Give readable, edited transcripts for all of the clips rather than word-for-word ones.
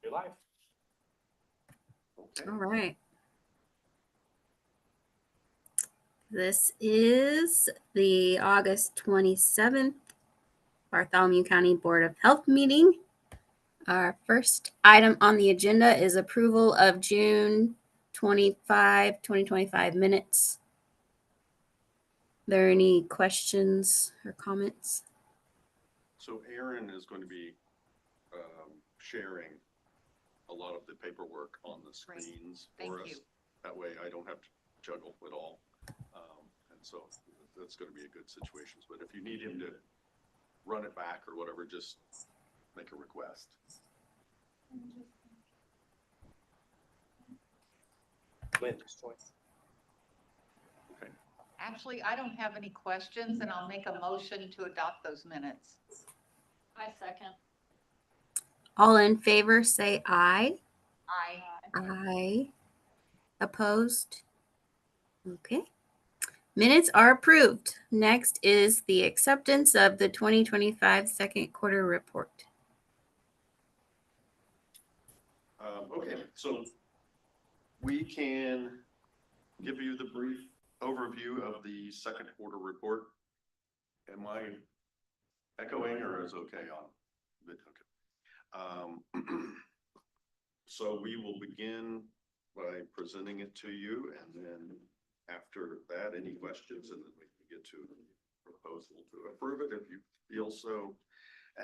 Your life. Okay. All right. This is the August 27th Bartholomew County Board of Health meeting. Our first item on the agenda is approval of June 2025 minutes. Are there any questions or comments? So Aaron is going to be sharing a lot of the paperwork on the screens for us. That way I don't have to juggle it all. And so that's going to be a good situation. But if you need him to run it back or whatever, just make a request. Lynn's choice. Okay. Actually, I don't have any questions, and I'll make a motion to adopt those minutes. I second. All in favor, say aye. Aye. Aye. Opposed? Okay. Minutes are approved. Next is the acceptance of the 2025 second quarter report. Okay, so we can give you the brief overview of the second quarter report. Am I echoing or is okay on? Okay. So we will begin by presenting it to you, and then after that, any questions, and then we can get to the proposal to approve it if you feel so.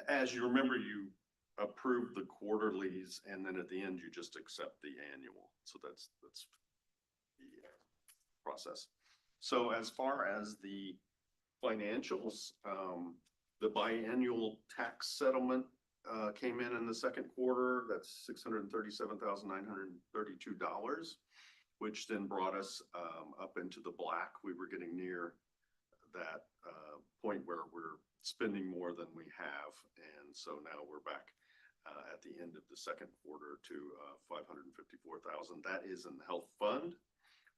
As you remember, you approve the quarterlies, and then at the end, you just accept the annual. So that's the process. So as far as the financials, the biannual tax settlement came in the second quarter. That's $637,932, which then brought us up into the black. We were getting near that point where we're spending more than we have, and so now we're back at the end of the second quarter to $554,000. That is in the health fund,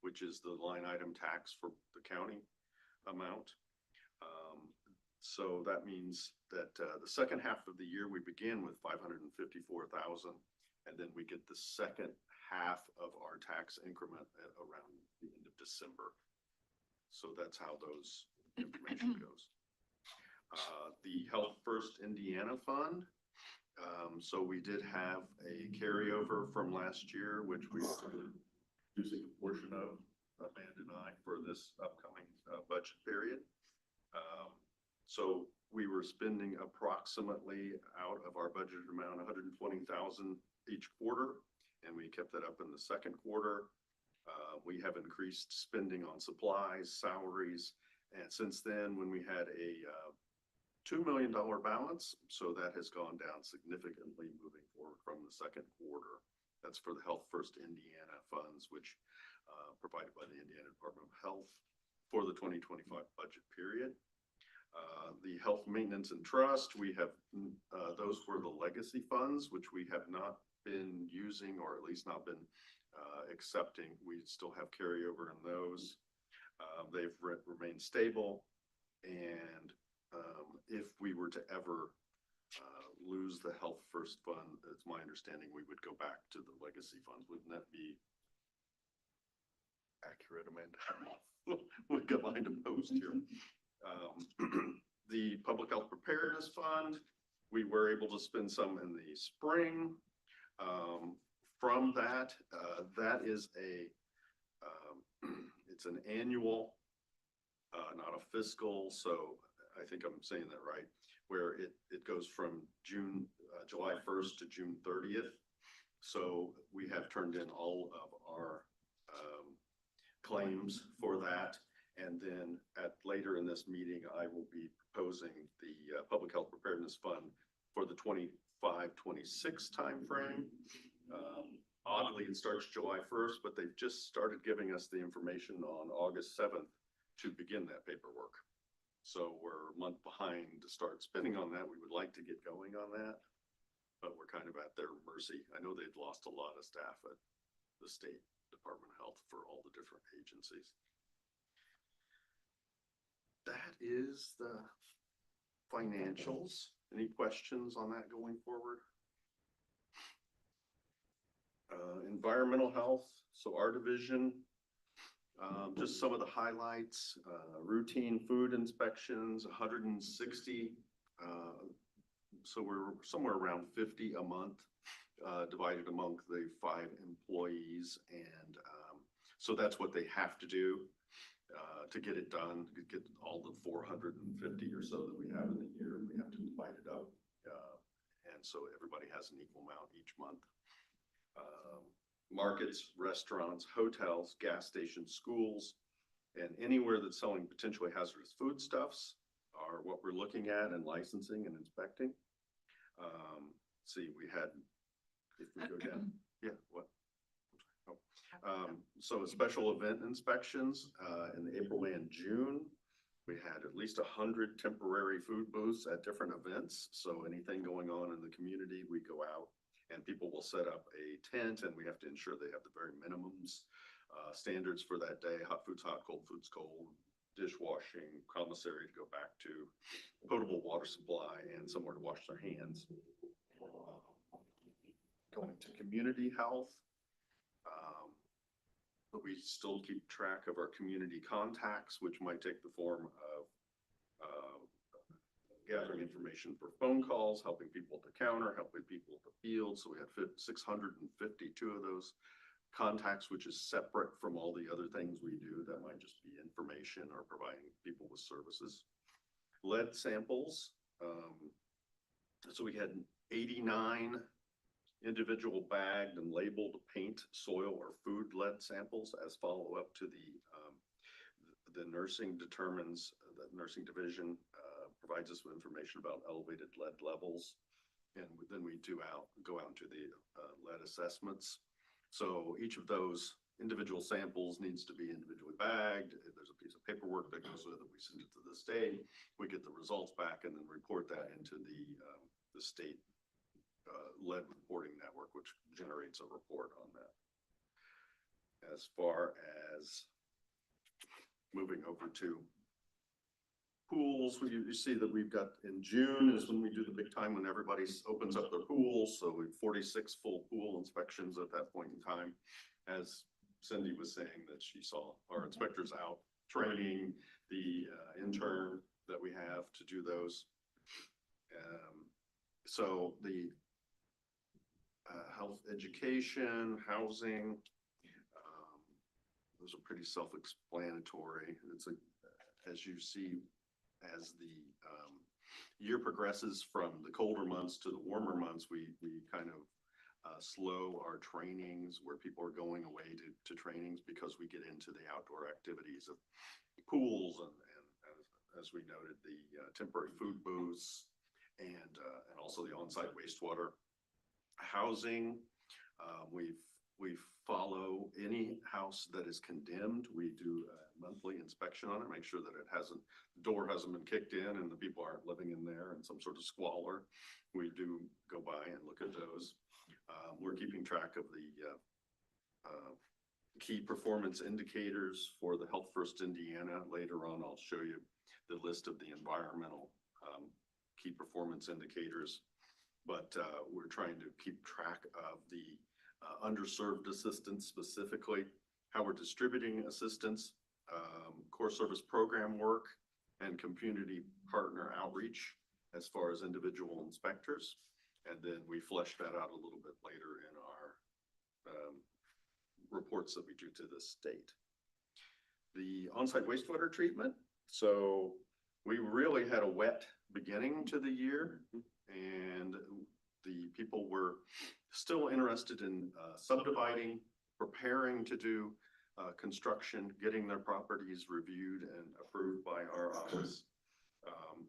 which is the line item tax for the county amount. So that means that the second half of the year we begin with $554,000, and then we get the second half of our tax increment at around the end of December. So that's how those information goes. The Health First Indiana Fund. So we did have a carryover from last year, which we started using a portion of, Amanda and I, for this upcoming budget period. So we were spending approximately out of our budget amount $120,000 each quarter, and we kept that up in the second quarter. We have increased spending on supplies, salaries, and since then, when we had a $2 million balance, so that has gone down significantly moving forward from the second quarter. That's for the Health First Indiana funds, which provided by the Indiana Department of Health for the 2025 budget period. The Health Maintenance and Trust, we have those were the legacy funds, which we have not been using, or at least not been accepting. We still have carryover in those. They've remained stable, and if we were to ever lose the Health First Fund, it's my understanding we would go back to the legacy funds. Wouldn't that be accurate, Amanda? We got line to post here. The Public Health Preparedness Fund, we were able to spend some in the spring. From that, that is it's an annual, not a fiscal, so I think I'm saying that right, where it goes from July 1st to June 30th. So we have turned in all of our claims for that. And then later in this meeting, I will be proposing the Public Health Preparedness Fund for the 25-26 timeframe. Oddly, it starts July 1st, but they've just started giving us the information on August 7th to begin that paperwork. So we're a month behind to start spending on that. We would like to get going on that, but we're kind of at their mercy. I know they've lost a lot of staff at the State Department of Health for all the different agencies. That is the financials. Any questions on that going forward? Environmental health, so our division, just some of the highlights, routine food inspections, 160. So we're somewhere around 50 a month, divided among the 5 employees. And so that's what they have to do to get it done, to get all the 450 or so that we have in the year. We have to divide it up. And so everybody has an equal amount each month. Markets, restaurants, hotels, gas stations, schools, and anywhere that's selling potentially hazardous foodstuffs are what we're looking at and licensing and inspecting. See, we had, if we go down, yeah, what? So special event inspections in April, May, and June. We had at least 100 temporary food booths at different events. So anything going on in the community, we go out and people will set up a tent, and we have to ensure they have the very minimums, standards for that day. Hot food's hot, cold food's cold, dishwashing, commissary to go back to, potable water supply, and somewhere to wash their hands. Going to community health. But we still keep track of our community contacts, which might take the form of gathering information for phone calls, helping people at the counter, helping people at the field. So we had 652 of those contacts, which is separate from all the other things we do. That might just be information or providing people with services. Lead samples. So we had 89 individual bagged and labeled paint, soil, or food lead samples as follow-up to the nursing determines, the nursing division provides us with information about elevated lead levels. And then we go out into the lead assessments. So each of those individual samples needs to be individually bagged. There's a piece of paperwork that goes with it. We send it to the state. We get the results back and then report that into the state lead reporting network, which generates a report on that. As far as moving over to pools, you see that we've got in June is when we do the big time when everybody opens up their pools. So we have 46 full pool inspections at that point in time. As Cindy was saying that she saw our inspectors out training the intern that we have to do those. So the health education, housing, those are pretty self-explanatory. It's as you see, as the year progresses from the colder months to the warmer months, we kind of slow our trainings where people are going away to trainings because we get into the outdoor activities of pools and as we noted, the temporary food booths and also the on-site wastewater. Housing, we follow any house that is condemned. We do a monthly inspection on it, make sure that the door hasn't been kicked in and the people aren't living in there in some sort of squalor. We do go by and look at those. We're keeping track of the key performance indicators for the Health First Indiana. Later on, I'll show you the list of the environmental key performance indicators. But we're trying to keep track of the underserved assistance, specifically how we're distributing assistance, core service program work, and community partner outreach as far as individual inspectors. And then we flesh that out a little bit later in our reports that we do to the state. The on-site wastewater treatment. So we really had a wet beginning to the year, and the people were still interested in subdividing, preparing to do construction, getting their properties reviewed and approved by our office.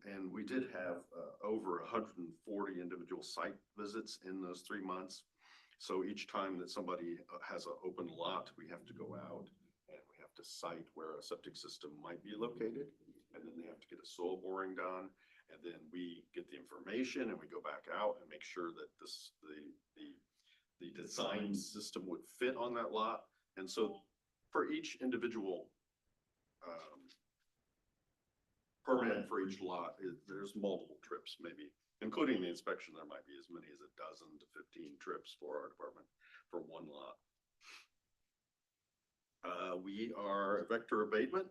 And we did have over 140 individual site visits in those 3 months. So each time that somebody has an open lot, we have to go out and we have to site where a septic system might be located. And then they have to get a soil boring done. And then we get the information and we go back out and make sure that the design system would fit on that lot. And so for each individual permit for each lot, there's multiple trips, maybe, including the inspection, there might be as many as 12 to 15 trips for our department for one lot. We are vector abatement.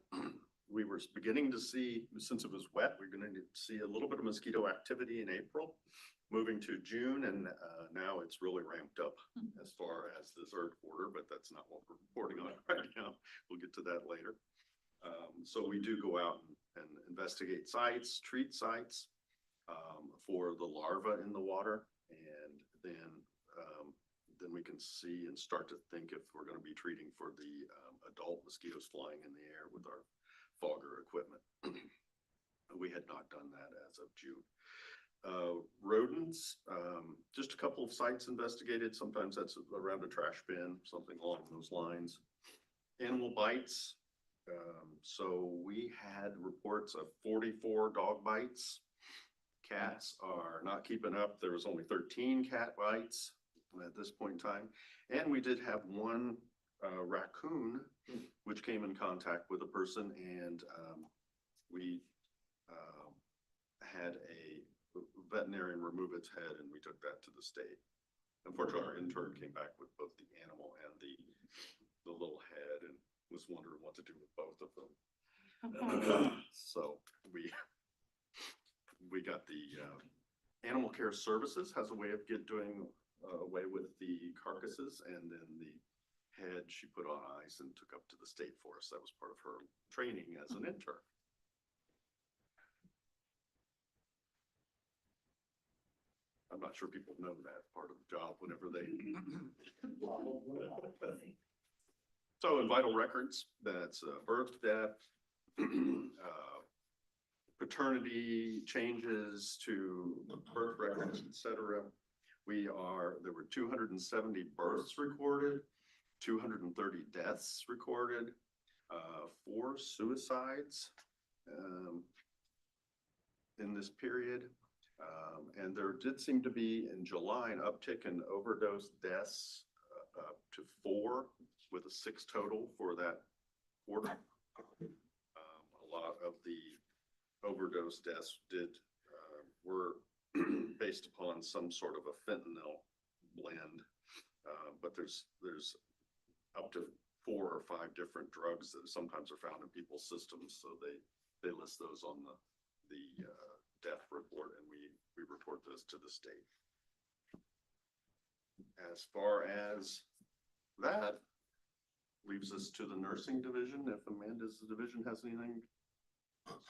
We were beginning to see, since it was wet, we're going to see a little bit of mosquito activity in April, moving to June, and now it's really ramped up as far as the third quarter, but that's not what we're reporting on right now. We'll get to that later. So we do go out and investigate sites, treat sites for the larvae in the water, and then we can see and start to think if we're going to be treating for the adult mosquitoes flying in the air with our fogger equipment. We had not done that as of June. Rodents, just a couple of sites investigated. Sometimes that's around a trash bin, something along those lines. Animal bites. So we had reports of 44 dog bites. Cats are not keeping up. There was only 13 cat bites at this point in time. And we did have one raccoon, which came in contact with a person, and we had a veterinarian remove its head, and we took that to the state. Unfortunately, our intern came back with both the animal and the little head, and was wondering what to do with both of them. So we got the Animal Care Services has a way of doing away with the carcasses, and then the head she put on ice and took up to the state for us. That was part of her training as an intern. I'm not sure people know that part of the job whenever they. So in vital records, that's birth, death, paternity changes to birth records, etc. There were 270 births recorded, 230 deaths recorded, 4 suicides in this period. And there did seem to be in July an uptick in overdose deaths up to 4, with a 6 total for that quarter. A lot of the overdose deaths were based upon some sort of a fentanyl blend, but there's up to 4 or 5 different drugs that sometimes are found in people's systems, so they list those on the death report, and we report those to the state. As far as that leaves us to the nursing division. If Amanda's division has anything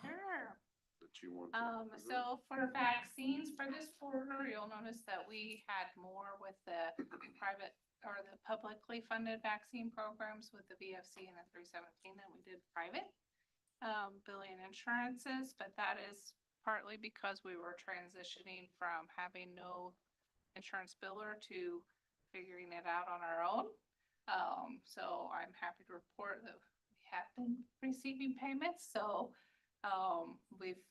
Sure. that you want to. So for vaccines for this quarter, you'll notice that we had more with the private or the publicly funded vaccine programs with the VFC and the 317 than we did private billing insurances, but that is partly because we were transitioning from having no insurance biller to figuring it out on our own. So I'm happy to report that we have been receiving payments. So we've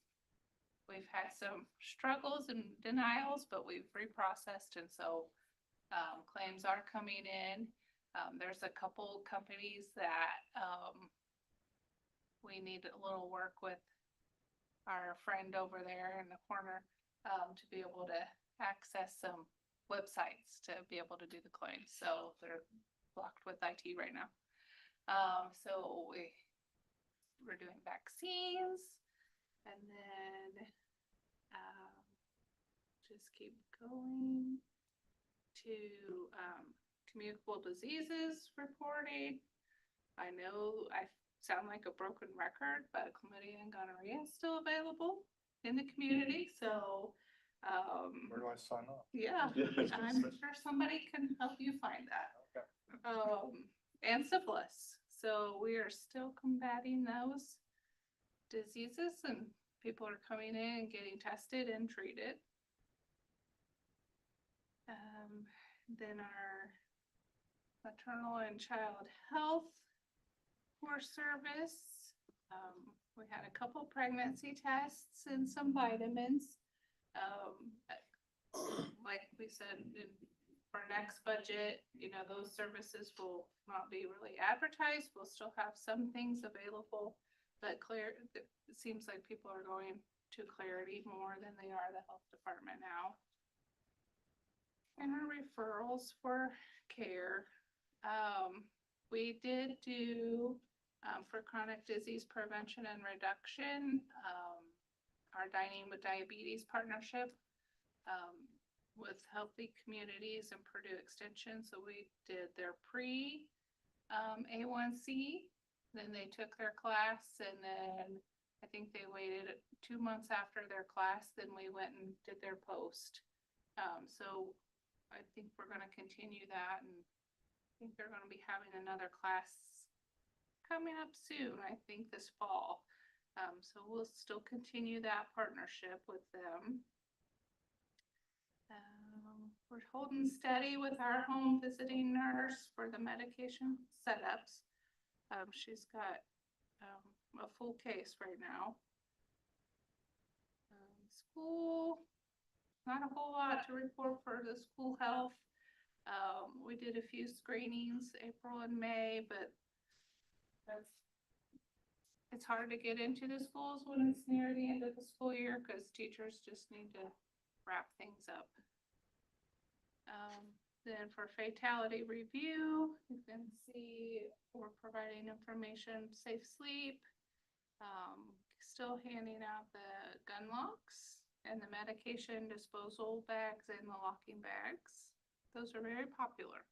had some struggles and denials, but we've reprocessed, and so claims are coming in. There's a couple companies that we need a little work with our friend over there in the corner to be able to access some websites to be able to do the claims. So they're blocked with IT right now. So we're doing vaccines, and then just keep going to communicable diseases reporting. I know I sound like a broken record, but chlamydia and gonorrhea is still available in the community. So Where do I sign up? yeah, I'm sure somebody can help you find that. Okay. And syphilis. So we are still combating those diseases, and people are coming in and getting tested and treated. Then our maternal and child health core service. We had a couple pregnancy tests and some vitamins. Like we said, in our next budget, those services will not be really advertised. We'll still have some things available But it seems like people are going to Clarity more than they are the health department now. And our referrals for care. We did do, for chronic disease prevention and reduction, our Dining with Diabetes partnership, with Healthy Communities and Purdue Extension. So we did their A1C, then they took their class, and then I think they waited 2 months after their class, then we went and did their post. So I think we're gonna continue that, and I think they're gonna be having another class coming up soon, I think this fall. So we'll still continue that partnership with them. We're holding steady with our home visiting nurse for the medication setups. She's got a full case right now. School, not a whole lot to report for the school health. We did a few screenings April and May, but it's hard to get into the schools when it's near the end of the school year because teachers just need to wrap things up. Then for fatality review, you can see we're providing information, safe sleep, still handing out the gun locks and the medication disposal bags and the locking bags. Those are very popular.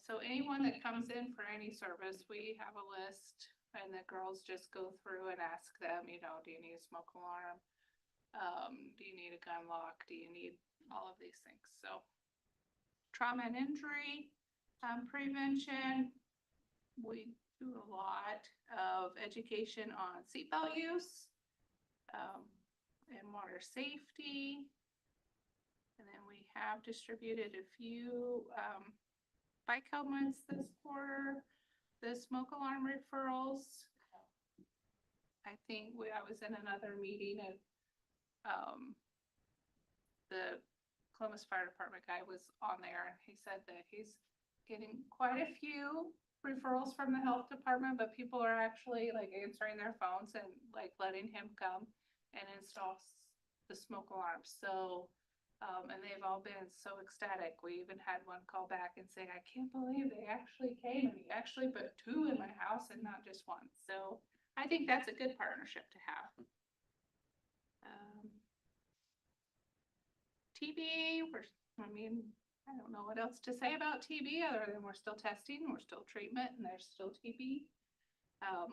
So anyone that comes in for any service, we have a list and the girls just go through and ask them, you know, do you need a smoke alarm? Do you need a gun lock? Do you need all of these things? So trauma and injury prevention, we do a lot of education on seatbelt use and water safety. And then we have distributed a few bike helmets this quarter, the smoke alarm referrals. I think I was in another meeting and the Columbus Fire Department guy was on there and he said that he's getting quite a few referrals from the health department, but people are actually like answering their phones and like letting him come and install the smoke alarms. So and they've all been so ecstatic. We even had one call back and say, I can't believe they actually came and he actually put 2 in my house and not just 1. So I think that's a good partnership to have. TB, I don't know what else to say about TB other than we're still testing, we're still treatment, and there's still TB,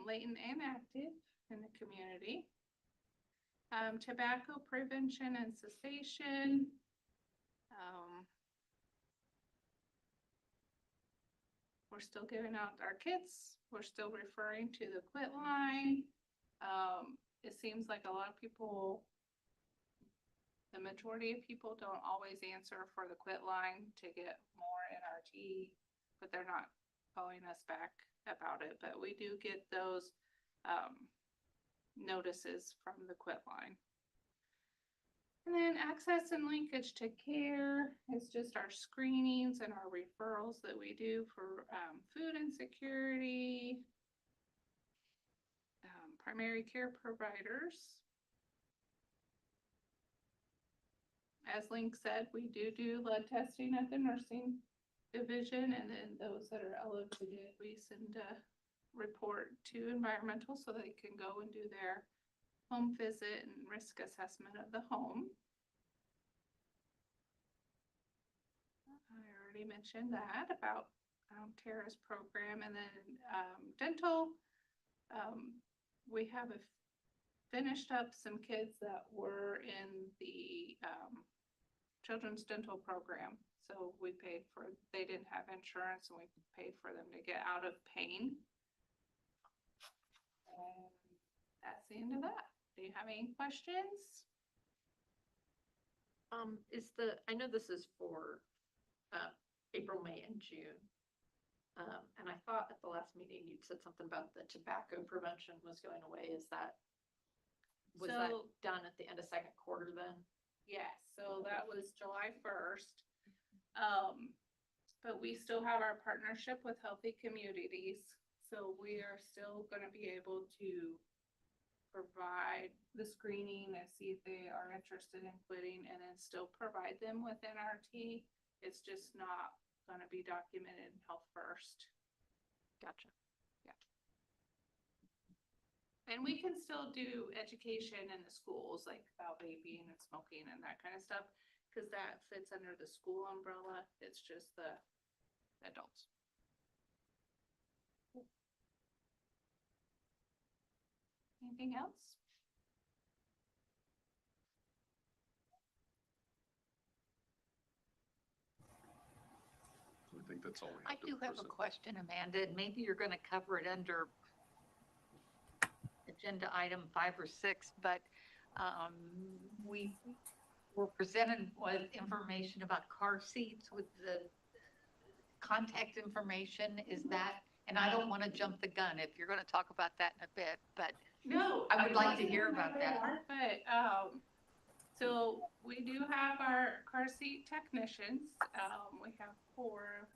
latent and active in the community. Tobacco prevention and cessation. We're still giving out our kits. We're still referring to the quit line. It seems like a lot of people, the majority of people don't always answer for the quit line to get more NRT, but they're not calling us back about it. But we do get those notices from the quit line. And then access and linkage to care is just our screenings and our referrals that we do for food insecurity, primary care providers. As Link said, we do lead testing at the nursing division, and then those that are eligible, we send a report to environmental so they can go and do their home visit and risk assessment of the home. I already mentioned that about Tara's program. And then dental, we have finished up some kids that were in the children's dental program. So we paid for, they didn't have insurance and we paid for them to get out of pain. And that's the end of that. Do you have any questions? I know this is for April, May, and June. And I thought at the last meeting you'd said something about the tobacco prevention was going away. Was that done at the end of second quarter then? Yes, so that was July 1st. But we still have our partnership with Healthy Communities. so we are still gonna be able to provide the screening and see if they are interested in quitting and then still provide them with NRT. It's just not gonna be documented in Health First. Gotcha. And we can still do education in the schools, like about vaping and smoking and that kind of stuff, because that fits under the school umbrella. It's just the adults. Anything else? I think that's all we I have to do have a present. question, Amanda, and maybe you're gonna cover it under agenda item 5 or 6, but we were presented with information about car seats with the contact information. Is that, and I don't want to jump the gun if you're going to talk about that in a bit, but No, I would like to hear about that. But, so we do have our car seat technicians. We have 4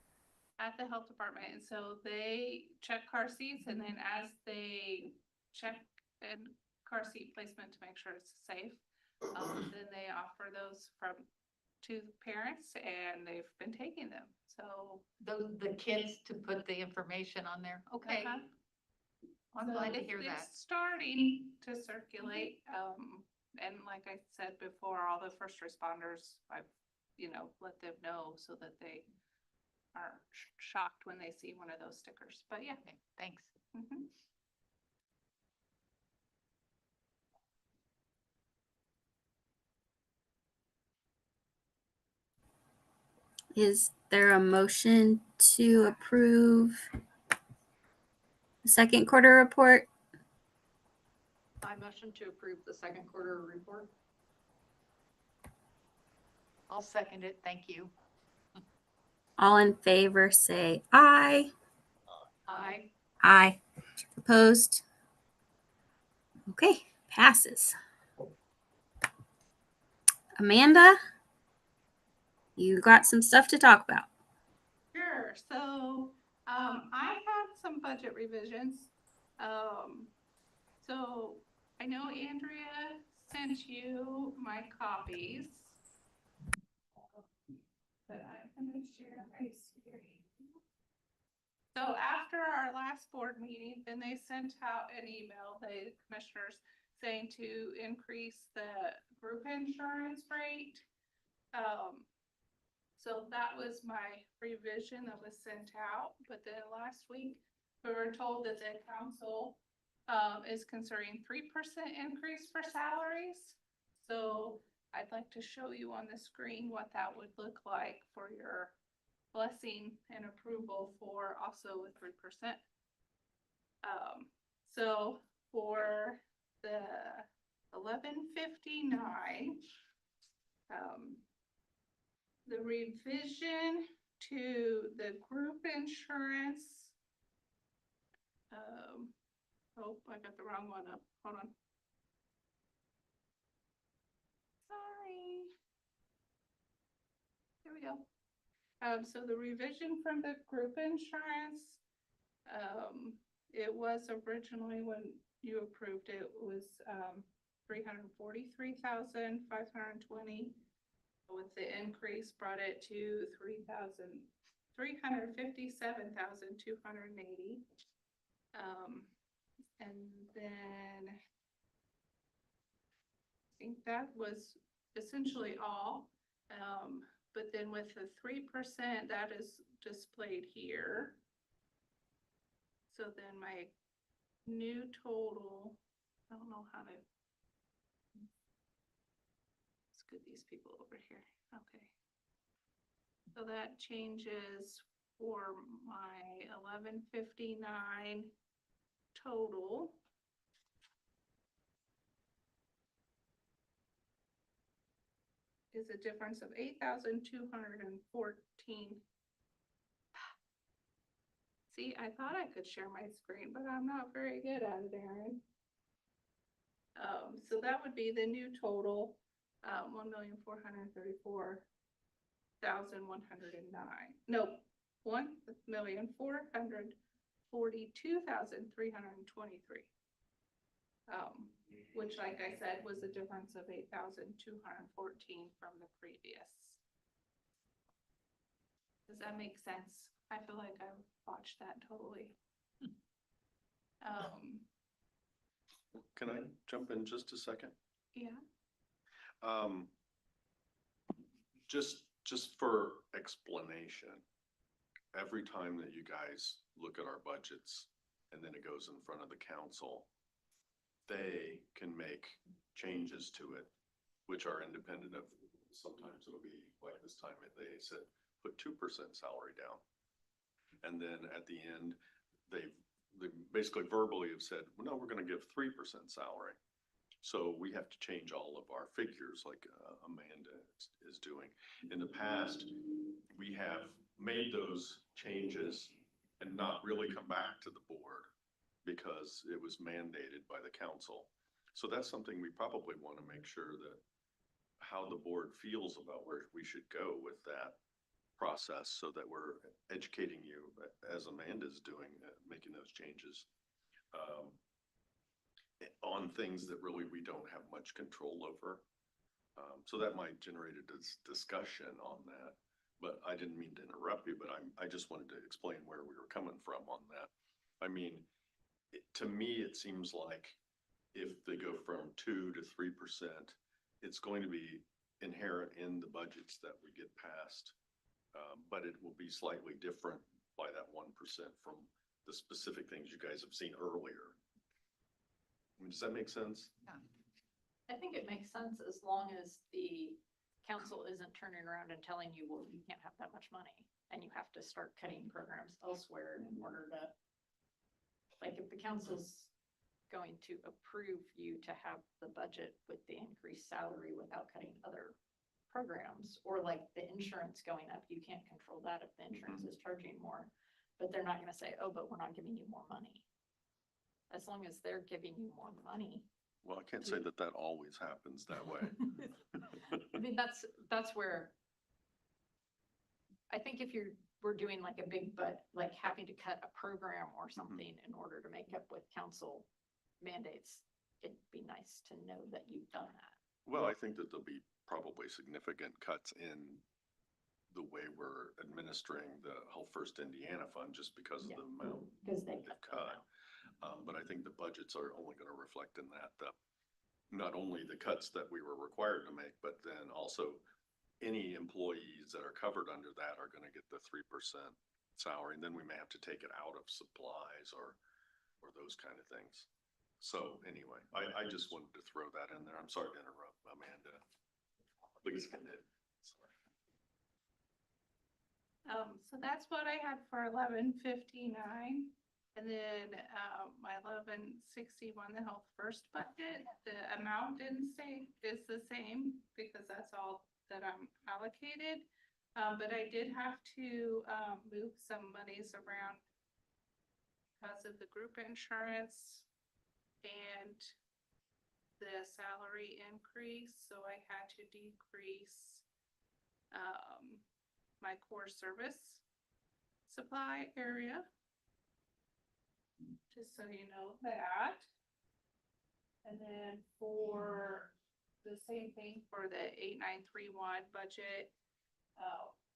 at the health department. And so they check car seats, and then as they check and car seat placement to make sure it's safe, then they offer those to parents, and they've been taking them. So The kids to put the information on there. Okay. Uh-huh. I'm So glad to hear that. It's starting to circulate. And like I said before, all the first responders, I've, let them know so that they aren't shocked when they see one of those stickers. But yeah. Okay, thanks. Mhm. Is there a motion to approve the second quarter report? I motion to approve the second quarter report. I'll second it. Thank you. All in favor say aye. Aye. Aye. Opposed? Okay, passes. Amanda, you got some stuff to talk about. Sure. So, I have some budget revisions. So I know Andrea sent you my copies. But I'm gonna share my screen. So after our last board meeting, then they sent out an email, the commissioners, saying to increase the group insurance rate. So that was my revision that was sent out, but then last week, we were told that the council is considering 3% increase for salaries. So I'd like to show you on the screen what that would look like for your blessing and approval for also with 3%. So for the 1159, the revision to the group insurance. Oh, I got the wrong one up. Hold on. Sorry. Here we go. So the revision from the group insurance, it was originally when you approved it was 343,520. With the increase, brought it to 357,280. And then I think that was essentially all. But then with the 3%, that is displayed here. So then my new total, I don't know how to scoot these people over here. Okay. So that changes for my 1159 total. Is a difference of 8,214. See, I thought I could share my screen, but I'm not very good at it, Erin. So that would be the new total, 1,434,109. No, 1,434,109. $42,323. Which, like I said, was a difference of $8,214 from the previous. Does that make sense? I feel like I botched that totally. Can I jump in just a second? Yeah, Just for explanation, every time that you guys look at our budgets and then it goes in front of the council, they can make changes to it, which are independent of, sometimes it'll be like this time, they said, put 2% salary down. And then at the end, they basically verbally have said, well, no, we're gonna give 3% salary. So we have to change all of our figures like Amanda is doing. In the past, we have made those changes and not really come back to the board because it was mandated by the council. So that's something we probably want to make sure that how the board feels about where we should go with that process so that we're educating you as Amanda's doing, making those changes. On things that really we don't have much control over. So that might generate a discussion on that, but I didn't mean to interrupt you, but I just wanted to explain where we were coming from on that. I mean, to me, it seems like if they go from 2 to 3%, it's going to be inherent in the budgets that we get passed. But it will be slightly different by that 1% from the specific things you guys have seen earlier. Does that make sense? I think it makes sense as long as the council isn't turning around and telling you, well, you can't have that much money and you have to start cutting programs elsewhere in order to, like, if the council's going to approve you to have the budget with the increased salary without cutting other programs, or like the insurance going up, you can't control that if the insurance is charging more, but they're not gonna say, oh, but we're not giving you more money. As long as they're giving you more money. Well, I can't say that that always happens that way. I mean, that's where I think if we're doing like a big, but like having to cut a program or something in order to make up with council mandates, it'd be nice to know that you've done that. Well, I think that there'll be probably significant cuts in the way we're administering the Health First Indiana Fund just because of the amount Because they they've cut. cut. But I think the budgets are only going to reflect in that, not only the cuts that we were required to make, but then also any employees that are covered under that are going to get the 3% salary. And then we may have to take it out of supplies or those kind of things. So anyway, I just wanted to throw that in there. I'm sorry to interrupt, Amanda. Please continue. So that's what I had for 1159. And then, my 1161, the Health First budget, the amount didn't stay, is the same because that's all that I'm allocated. But I did have to, move some monies around because of the group insurance and the salary increase. So I had to decrease, my core service supply area. Just so you know that. And then for the same thing for the 8931 budget,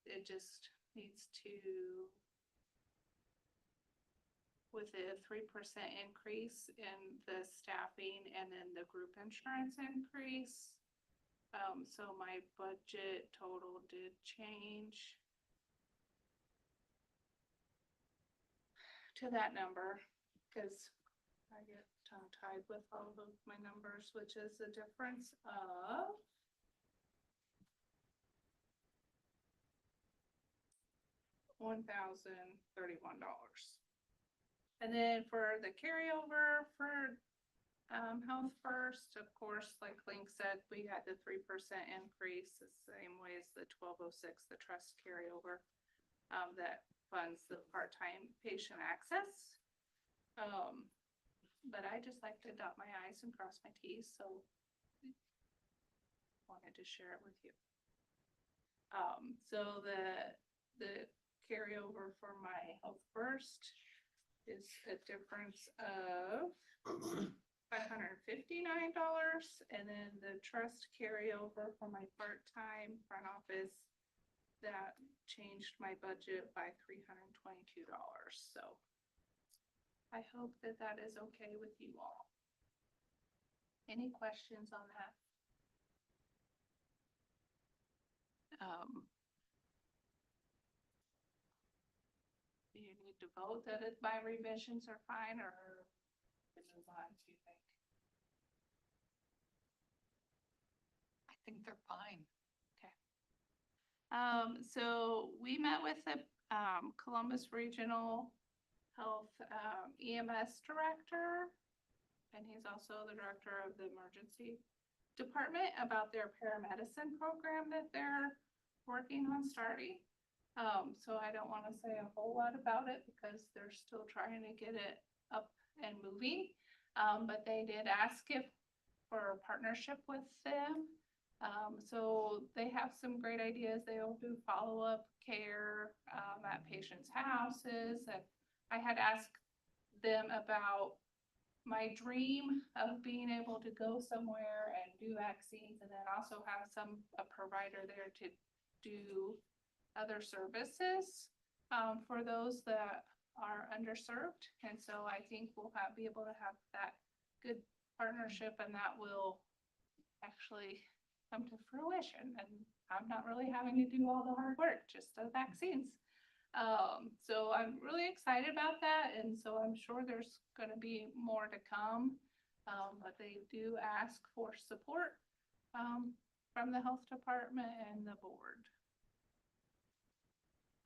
it just needs to, with the 3% increase in the staffing and then the group insurance increase. So my budget total did change to that number, because I get tongue-tied with all of my numbers, which is a difference of $1,031. And then for the carryover for Health First, of course, like Link said, we had the 3% increase, the same way as the 1206, the trust carryover that funds the part-time patient access. But I just like to dot my i's and cross my t's, so wanted to share it with you. So the carryover for my Health First is a difference of $559. And then the trust carryover for my part-time front office, that changed my budget by $322. So I hope that that is okay with you all. Any questions on that? Do you need to vote that it by revisions are fine, or move on, do you think? I think they're fine. So we met with the Columbus Regional Health EMS Director, and he's also the director of the emergency department, about their paramedicine program that they're working on starting. So I don't want to say a whole lot about it because they're still trying to get it up and moving. But they did ask if for a partnership with them. So they have some great ideas. They'll do follow-up care at patients' houses. And I had asked them about my dream of being able to go somewhere and do vaccines, and then also have a provider there to do other services for those that are underserved. And so I think we'll be able to have that good partnership, and that will actually come to fruition. And I'm not really having to do all the hard work, just the vaccines. So I'm really excited about that. And so I'm sure there's going to be more to come. But they do ask for support from the health department and the board.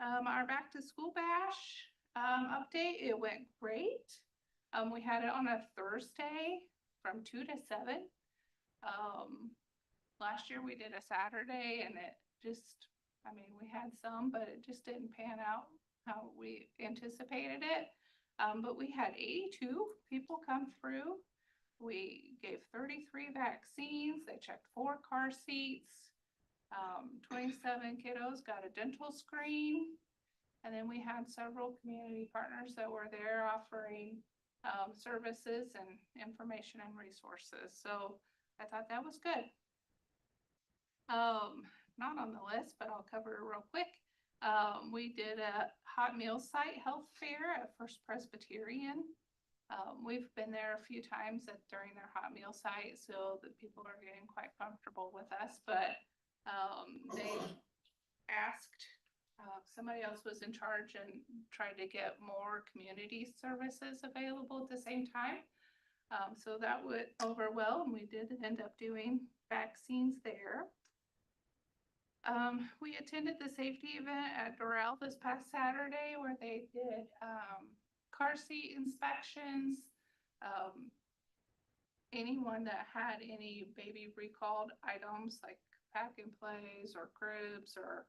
Our back to school bash update, it went great. We had it on a Thursday from 2 to 7. Last year we did a Saturday, and it just, I mean, we had some, but it just didn't pan out how we anticipated it. But we had 82 people come through. We gave 33 vaccines. They checked 4 car seats. 27 kiddos got a dental screen. And then we had several community partners that were there offering services and information and resources. So I thought that was good. Not on the list, but I'll cover it real quick. We did a hot meal site health fair at First Presbyterian. We've been there a few times during their hot meal site, so that people are getting quite comfortable with us. But they asked, somebody else was in charge and tried to get more community services available at the same time. So that went over well, and we did end up doing vaccines there. We attended the safety event at Doral this past Saturday, where they did car seat inspections. Anyone that had any baby recalled items like pack and plays or cribs or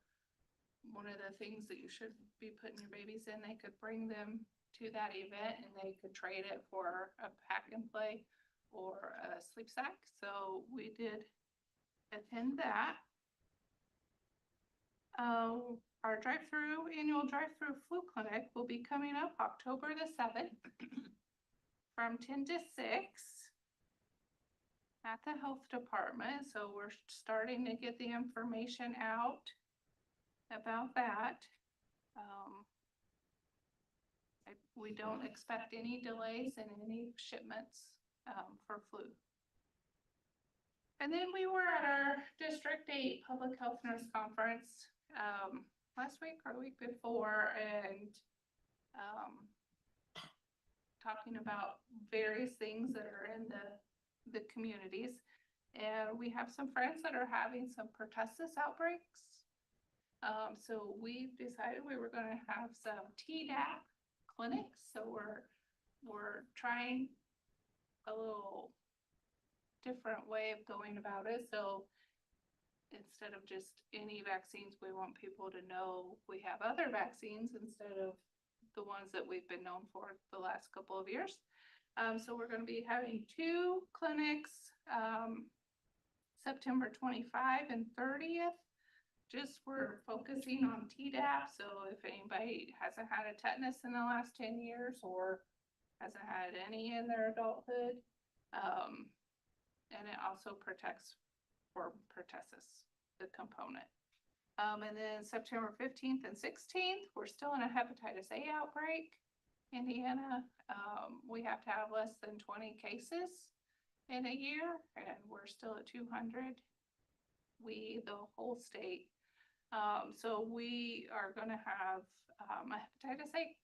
one of the things that you should be putting your babies in, they could bring them to that event and they could trade it for a pack and play or a sleep sack. So we did attend that. Our annual drive-through flu clinic will be coming up October the 7th from 10 to 6 at the health department. So we're starting to get the information out about that. We don't expect any delays in any shipments for flu. And then we were at our District 8 Public Health Nurse Conference last week or the week before, and talking about various things that are in the communities. And we have some friends that are having some pertussis outbreaks. So we decided we were going to have some Tdap clinics. So we're trying a little different way of going about it. So instead of just any vaccines, we want people to know we have other vaccines instead of the ones that we've been known for the last couple of years. So we're going to be having 2 clinics, September 25 and 30th. just we're focusing on Tdap. So if anybody hasn't had a tetanus in the last 10 years or hasn't had any in their adulthood, and it also protects for pertussis, the component. And then September 15th and 16th, we're still in a hepatitis A outbreak. Indiana, we have to have less than 20 cases in a year, and we're still at 200. The whole state. So we are going to have a hepatitis A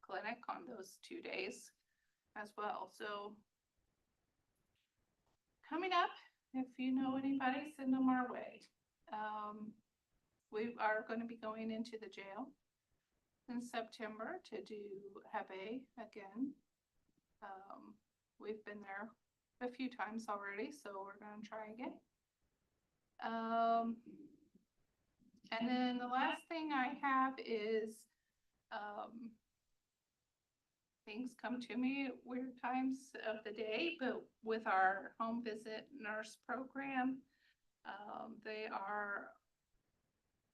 clinic on those 2 days as well. So coming up, if you know anybody, send them our way. We are going to be going into the jail in September to do Hep A again. We've been there a few times already, so we're going to try again. And then the last thing I have is things come to me at weird times of the day, but with our home visit nurse program,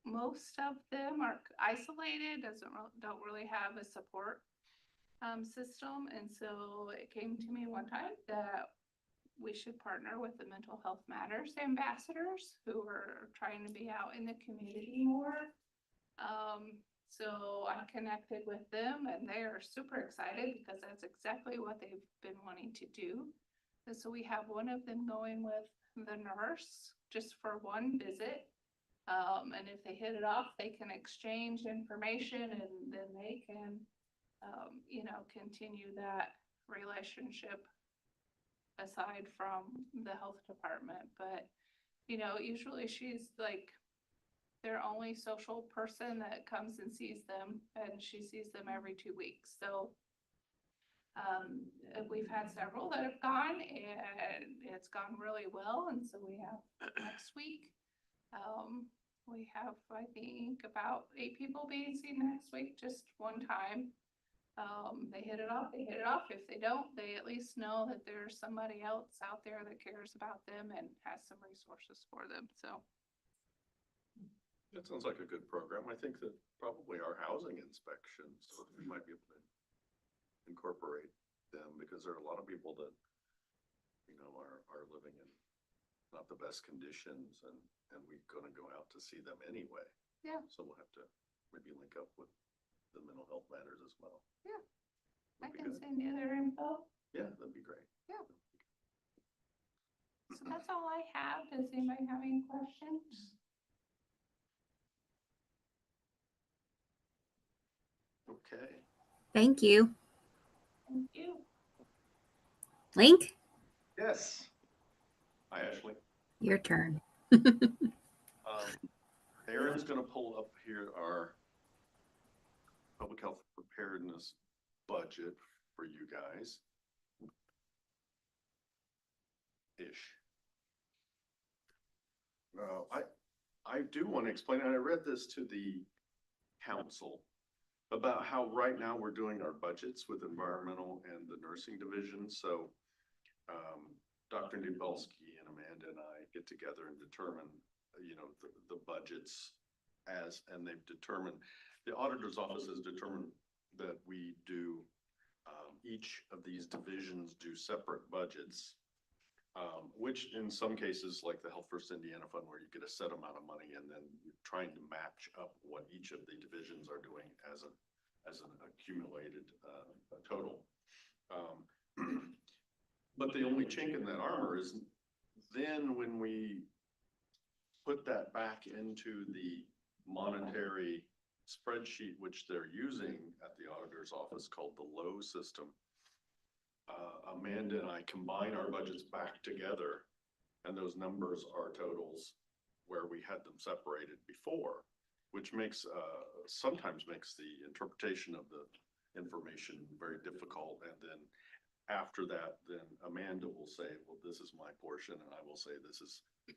most of them are isolated, don't really have a support system. And so it came to me one time that we should partner with the Mental Health Matters ambassadors who are trying to be out in the community more. So I connected with them and they are super excited because that's exactly what they've been wanting to do. And so we have one of them going with the nurse just for one visit. And if they hit it off, they can exchange information and then they can, continue that relationship aside from the health department. But, usually she's like their only social person that comes and sees them, and she sees them every 2 weeks. So we've had several that have gone and it's gone really well. And so we have next week, we have, I think, about 8 people being seen next week, just one time. They hit it off. If they don't, they at least know that there's somebody else out there that cares about them and has some resources for them. So That sounds like a good program. I think that probably our housing inspections, we might be able to incorporate them because there are a lot of people that, are living in not the best conditions and we're gonna go out to see them anyway. Yeah. So we'll have to maybe link up with the Mental Health Matters as well. Yeah. I That'd be can good. send you their info. Yeah, that'd be great. Yeah. So that's all I have. Does anybody have any questions? Okay. Thank you. Thank you. Link, Yes. Hi, Ashley. your turn. Aaron's gonna pull up here our public health preparedness budget for you guys. Now, I do want to explain, and I read this to the council about how right now we're doing our budgets with environmental and the nursing division. So Dr. Nubelski and Amanda and I get together and determine, the budgets and they've determined, the auditor's office has determined that we do, each of these divisions do separate budgets, which in some cases, like the Health First Indiana Fund, where you get a set amount of money and then you're trying to match up what each of the divisions are doing as an accumulated total. But the only chink in that armor is then when we put that back into the monetary spreadsheet, which they're using at the auditor's office called the LOW system, Amanda and I combine our budgets back together, and those numbers are totals where we had them separated before, which sometimes makes the interpretation of the information very difficult. And then after that, then Amanda will say, well, this is my portion, and I will say this is the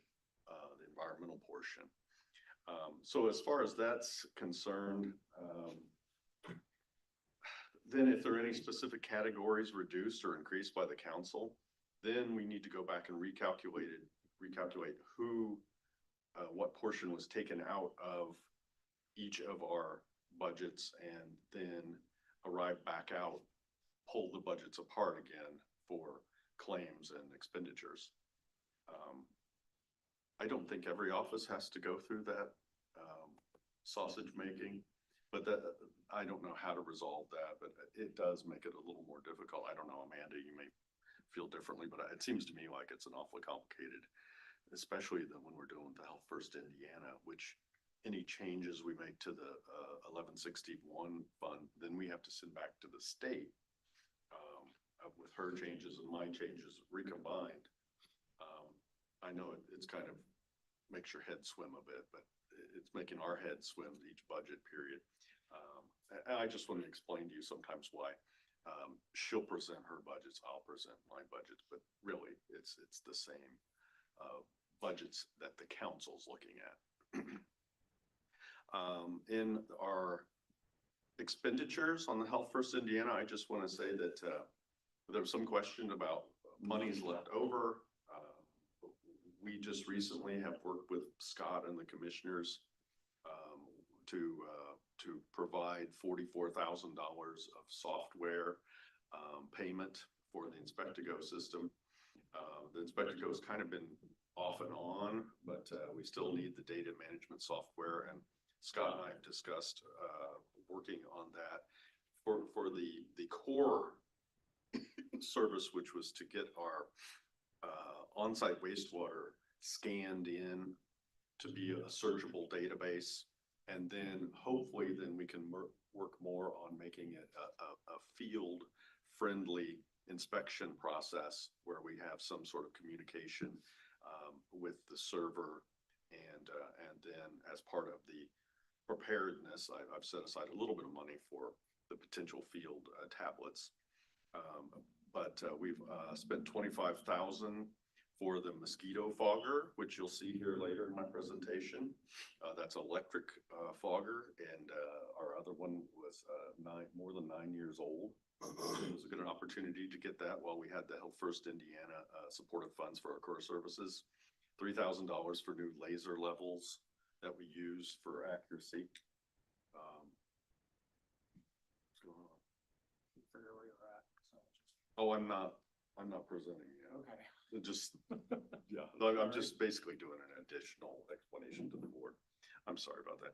environmental portion. So as far as that's concerned, then if there are any specific categories reduced or increased by the council, then we need to go back and recalculate who what portion was taken out of each of our budgets and then arrive back out, pull the budgets apart again for claims and expenditures. I don't think every office has to go through that sausage making, but that I don't know how to resolve that, but it does make it a little more difficult. I don't know, Amanda, you may feel differently, but it seems to me like it's an awfully complicated, especially when we're doing the Health First Indiana, which any changes we make to the 1161 fund, then we have to send back to the state with her changes and my changes recombined. I know it's kind of makes your head swim a bit, but it's making our head swim each budget period. And I just want to explain to you sometimes why she'll present her budgets, I'll present my budgets, but really it's the same budgets that the council's looking at. In our expenditures on the Health First Indiana, I just want to say that there was some question about monies left over. We just recently have worked with Scott and the commissioners to provide $44,000 of software payment for the Inspect-A-Go system. The Inspect-A-Go has kind of been off and on, but we still need the data management software, and Scott and I have discussed working on that for the core service, which was to get our on-site wastewater scanned in to be a searchable database. And then hopefully then we can work more on making it a field friendly inspection process where we have some sort of communication with the server. And then as part of the preparedness, I've set aside a little bit of money for the potential field tablets. But we've spent $25,000 for the mosquito fogger, which you'll see here later in my presentation. That's electric fogger, and our other one was more than 9 years old. It was a good opportunity to get that while we had the Health First Indiana supportive funds for our core services. $3,000 for new laser levels that we use for accuracy. What's going on? Figure where you're at. So Oh, I'm not presenting yet. Okay. It just, yeah, I'm just basically doing an additional explanation to the board. I'm sorry about that.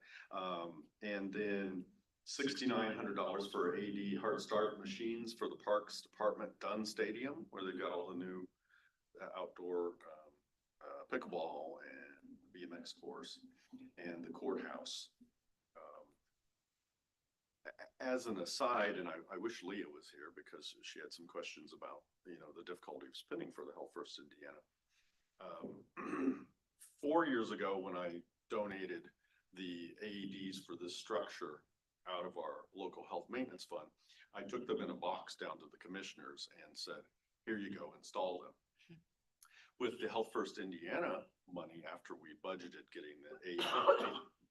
And then $6,900 for AD hard start machines for the Parks Department Dunn Stadium, where they've got all the new outdoor pickleball and BMX course, and the courthouse. As an aside, and I wish Leah was here because she had some questions about, the difficulty of spending for the Health First Indiana. 4 years ago, when I donated the AEDs for this structure out of our local health maintenance fund, I took them in a box down to the commissioners and said, here you go, install them. With the Health First Indiana money, after we budgeted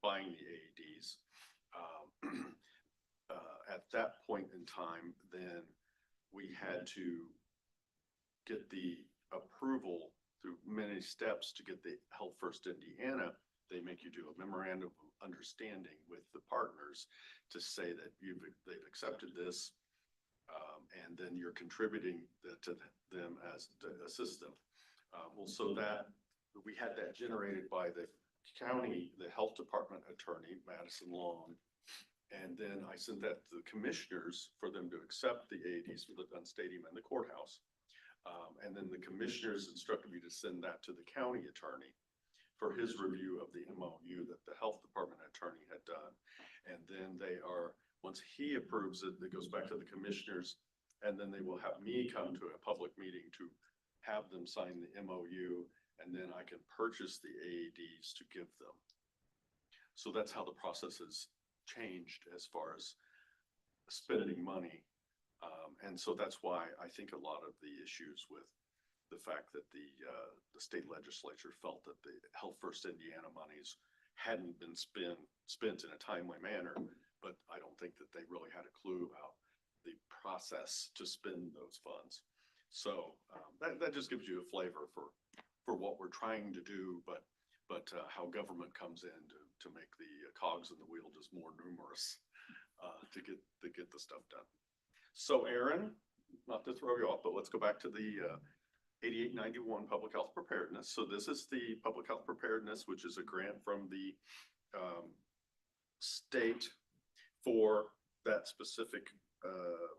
buying the AEDs, at that point in time, then we had to get the approval through many steps to get the Health First Indiana. They make you do a memorandum of understanding with the partners to say that they've accepted this, and then you're contributing to them as to assist them. So that we had that generated by the county, the health department attorney, Madison Long. And then I sent that to the commissioners for them to accept the AEDs for the Dunn Stadium and the courthouse. And then the commissioners instructed me to send that to the county attorney for his review of the MOU that the health department attorney had done. And then once he approves it, it goes back to the commissioners, and then they will have me come to a public meeting to have them sign the MOU, and then I can purchase the AEDs to give them. So that's how the process has changed as far as spending money. And so that's why I think a lot of the issues with the fact that the state legislature felt that the Health First Indiana monies hadn't been spent in a timely manner, but I don't think that they really had a clue about the process to spend those funds. So that just gives you a flavor for what we're trying to do, but but how government comes in to make the cogs in the wheel just more numerous to get the stuff done. So Aaron, not to throw you off, but let's go back to the 8891 Public Health Preparedness. So this is the Public Health Preparedness, which is a grant from the state for that specific,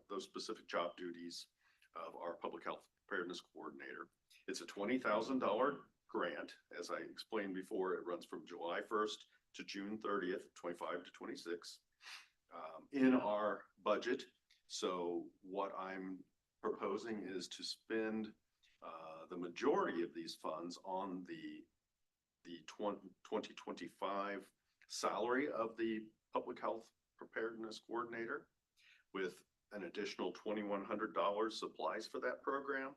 those specific job duties of our Public Health Preparedness Coordinator. It's a $20,000 grant. As I explained before, it runs from July 1st to June 30th, 25 to 26 in our budget. So what I'm proposing is to spend the majority of these funds on the 2025 salary of the Public Health Preparedness Coordinator, with an additional $2,100 supplies for that program,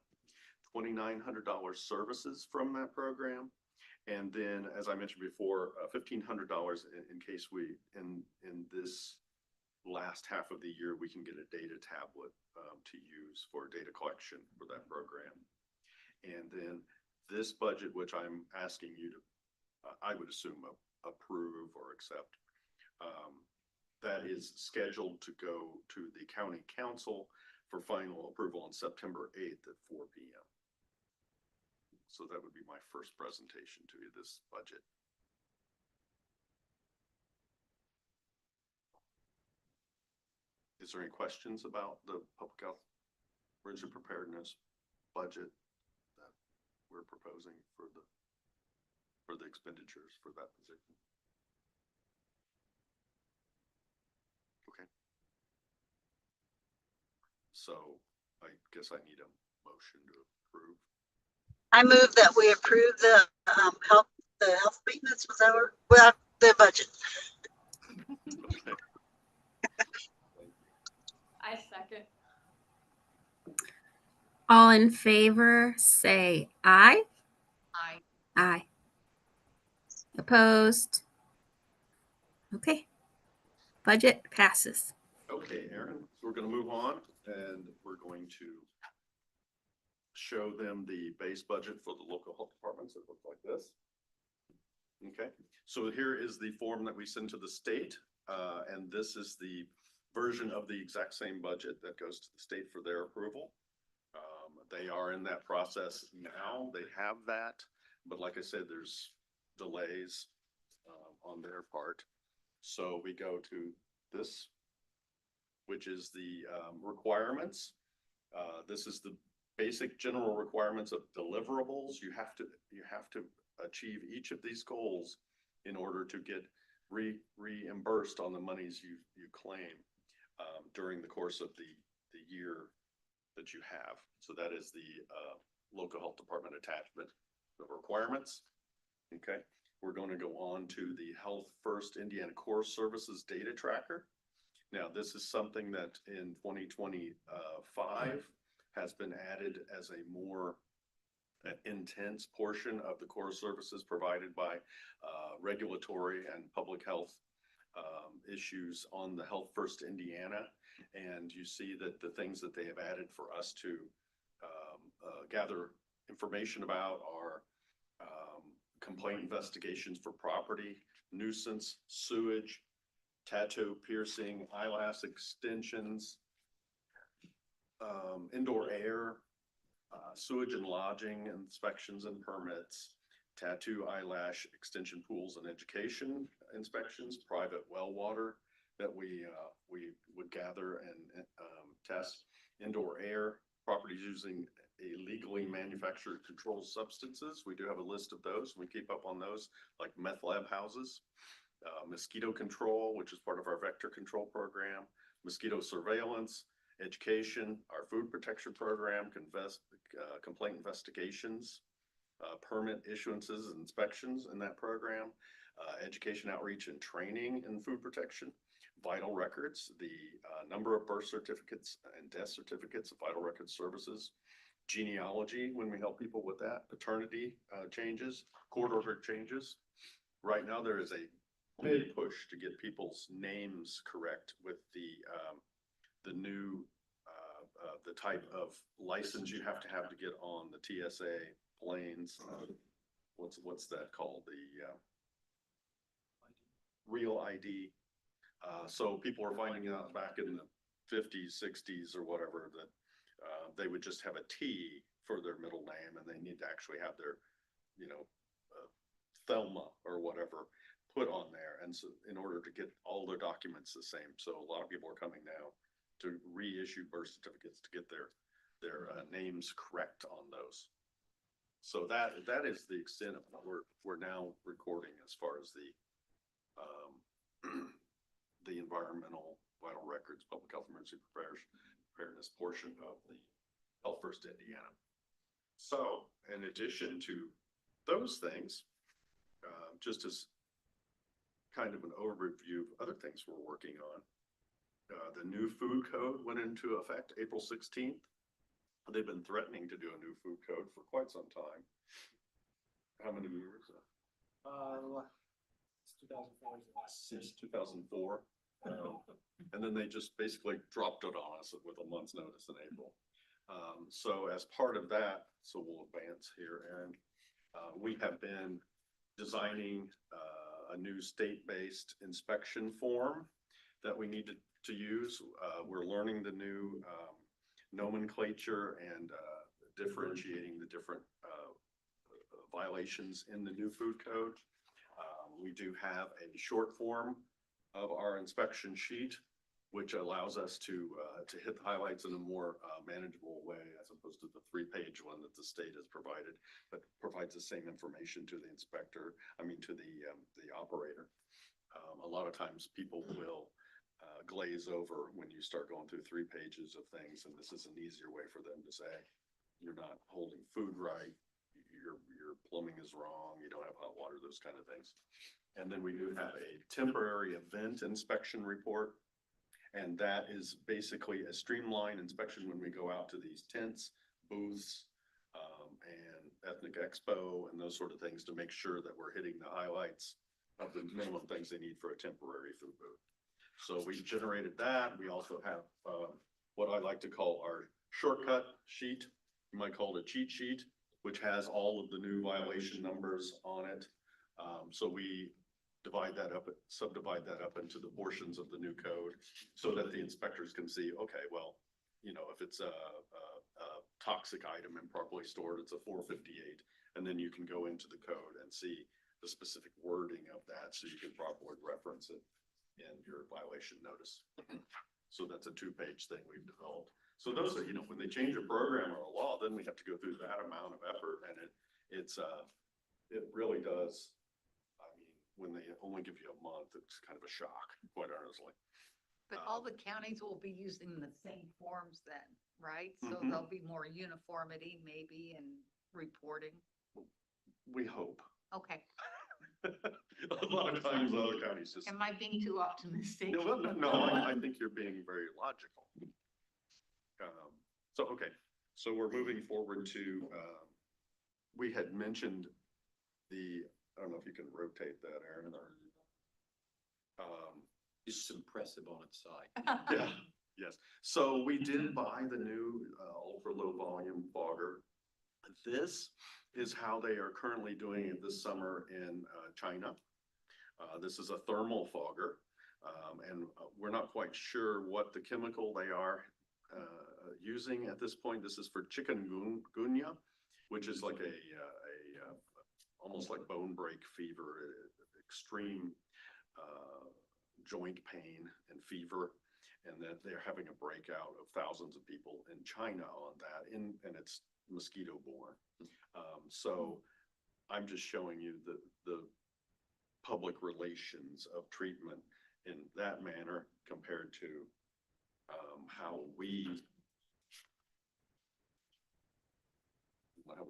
$2,900 services from that program, and then, as I mentioned before, $1,500 in case we, in this last half of the year, we can get a data tablet to use for data collection for that program. And then this budget, which I'm asking you to, I would assume, approve or accept, that is scheduled to go to the county council for final approval on September 8th at 4 p.m. So that would be my first presentation to you, this budget. Is there any questions about the public health emergency preparedness budget that we're proposing for the expenditures for that position? Okay. So I guess I need a motion to approve. I move that we approve the health maintenance, was that well, the budget. Okay. I second. All in favor, say aye. I, Aye. Opposed? Okay. Budget passes. Okay, Aaron, so we're going to move on and we're going to show them the base budget for the local health departments. It looks like this. Okay, so here is the form that we send to the state, and this is the version of the exact same budget that goes to the state for their approval. They are in that process now. They have that, but like I said, there's delays on their part. So we go to this, which is the requirements. This is the basic general requirements of deliverables. You have to achieve each of these goals in order to get reimbursed on the monies you claim during the course of the year that you have. So that is the local health department attachment of requirements. Okay, we're going to go on to the Health First Indiana Core Services data tracker. Now, this is something that in 2025 has been added as a more intense portion of the core services provided by regulatory and public health issues on the Health First Indiana. And you see that the things that they have added for us to gather information about are complaint investigations for property, nuisance, sewage, tattoo, piercing, eyelash extensions, indoor air, sewage and lodging inspections and permits, tattoo, eyelash extension pools and education inspections, private well water that we would gather and test, indoor air, properties using illegally manufactured controlled substances. We do have a list of those. We keep up on those, like meth lab houses, mosquito control, which is part of our vector control program, mosquito surveillance, education, our food protection program, complaint investigations, permit issuances and inspections in that program, education outreach and training in food protection, vital records, the number of birth certificates and death certificates of vital records services, genealogy when we help people with that, paternity changes, court order changes. Right now there is a big push to get people's names correct with the new the type of license you have to get on the TSA planes what's that called? The real ID. So people were finding out back in the 50s, 60s or whatever that they would just have a T for their middle name and they need to actually have their, Thelma or whatever put on there. And so in order to get all their documents the same. So a lot of people are coming now to reissue birth certificates to get their names correct on those. So that is the extent of what we're now recording as far as the the environmental vital records, public health emergency preparedness portion of the Health First Indiana. So in addition to those things, just as kind of an overview of other things we're working on, the new food code went into effect April 16th. They've been threatening to do a new food code for quite some time. How many years? It's 2004 is the last. Since 2004. And then they just basically dropped it on us with a month's notice in April. So as part of that, so we'll advance here, and we have been designing a new state-based inspection form that we need to use. We're learning the new nomenclature and differentiating the different violations in the new food code. We do have a short form of our inspection sheet, which allows us to hit the highlights in a more manageable way as opposed to the 3-page one that the state has provided, but provides the same information to the inspector, to the operator. A lot of times people will glaze over when you start going through 3 pages of things, and this is an easier way for them to say, you're not holding food right, your plumbing is wrong, you don't have hot water, those kind of things. And then we do have a temporary event inspection report. And that is basically a streamlined inspection when we go out to these tents, booths, and ethnic expo and those sort of things to make sure that we're hitting the highlights of the minimum things they need for a temporary food booth. So we generated that. We also have what I like to call our shortcut sheet. You might call it a cheat sheet, which has all of the new violation numbers on it. So we subdivide that up into the portions of the new code so that the inspectors can see, okay, well, if it's a toxic item improperly stored, it's a 458. And then you can go into the code and see the specific wording of that so you can properly reference it in your violation notice. So that's a 2-page thing we've developed. So those are, when they change a program or a law, then we have to go through that amount of effort, and it really does. When they only give you a month, it's kind of a shock, quite honestly. But all the counties will be using the same forms then, right? So Mhm. there'll be more uniformity maybe in reporting. We hope. Okay. A lot of times other counties just. Am I being too optimistic? No, I think you're being very logical. So we're moving forward to, we had mentioned I don't know if you can rotate that, Aaron, or. It's impressive on its side. Yeah, yes. So we did buy the new ultra low volume fogger. This is how they are currently doing it this summer in China. This is a thermal fogger, and we're not quite sure what the chemical they are using at this point. This is for chikungunya, which is like almost like bone break fever, extreme joint pain and fever, and that they're having a breakout of thousands of people in China on that, and it's mosquito borne. So I'm just showing you the public relations of treatment in that manner compared to how we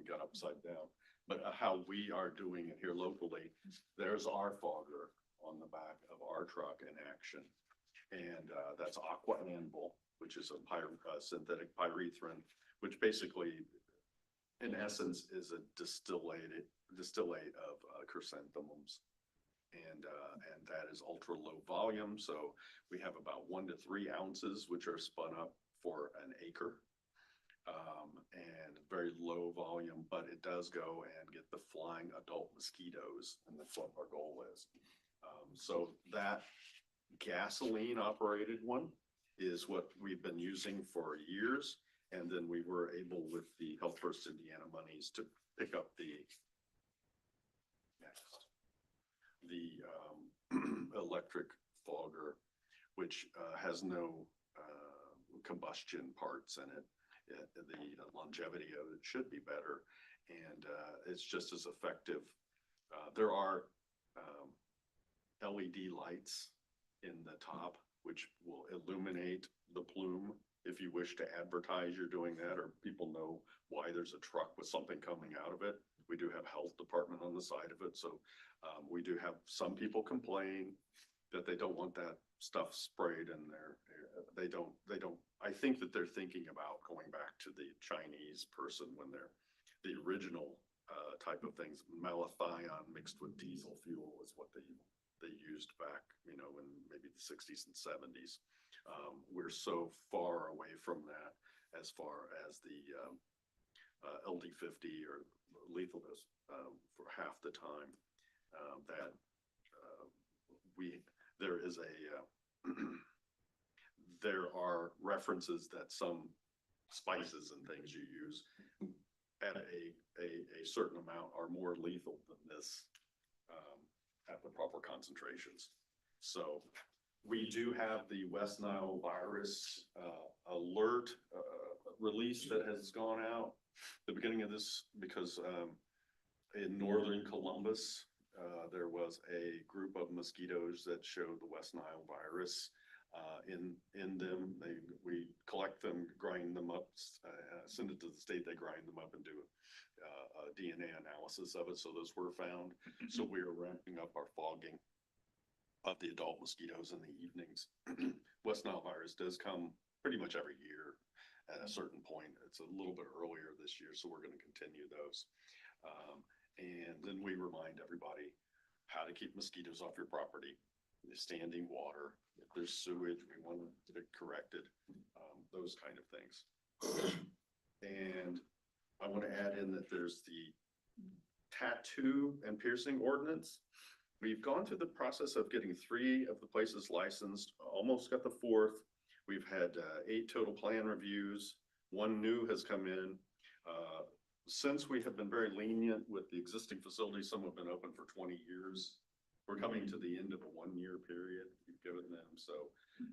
got upside down, but how we are doing it here locally. There's our fogger on the back of our truck in action. And that's Aqua Anvil, which is a synthetic pyrethrin, which basically, in essence, is a distillate of chrysanthemums. And that is ultra low volume. So we have about 1 to 3 ounces, which are spun up for an acre. And very low volume, but it does go and get the flying adult mosquitoes, and that's what our goal is. So that gasoline operated one is what we've been using for years. And then we were able, with the Health First Indiana monies, to pick up the electric fogger, which has no combustion parts in it. The longevity of it should be better, and it's just as effective. There are LED lights in the top, which will illuminate the plume if you wish to advertise you're doing that, or people know why there's a truck with something coming out of it. We do have health department on the side of it, so we do have some people complain that they don't want that stuff sprayed in there. They don't, I think that they're thinking about going back to the Chinese person when they're the original type of things. Malathion mixed with diesel fuel is what they used back, you know, in maybe the 60s and 70s. We're so far away from that as far as the LD50 or lethalness for half the time that there is there are references that some spices and things you use at a certain amount are more lethal than this at the proper concentrations. So we do have the West Nile virus alert release that has gone out the beginning of this, because in northern Columbus, there was a group of mosquitoes that showed the West Nile virus in them. We collect them, grind them up, send it to the state, they grind them up and do a DNA analysis of it. So those were found. So we are ramping up our fogging of the adult mosquitoes in the evenings. West Nile virus does come pretty much every year at a certain point. It's a little bit earlier this year, so we're going to continue those. And then we remind everybody how to keep mosquitoes off your property. The standing water, if there's sewage, we want it corrected, those kind of things. And I want to add in that there's the tattoo and piercing ordinance. We've gone through the process of getting 3 of the places licensed, almost got the 4th. We've had 8 total plan reviews. 1 new has come in. Since we have been very lenient with the existing facilities, some have been open for 20 years. We're coming to the end of a 1-year period we've given them, so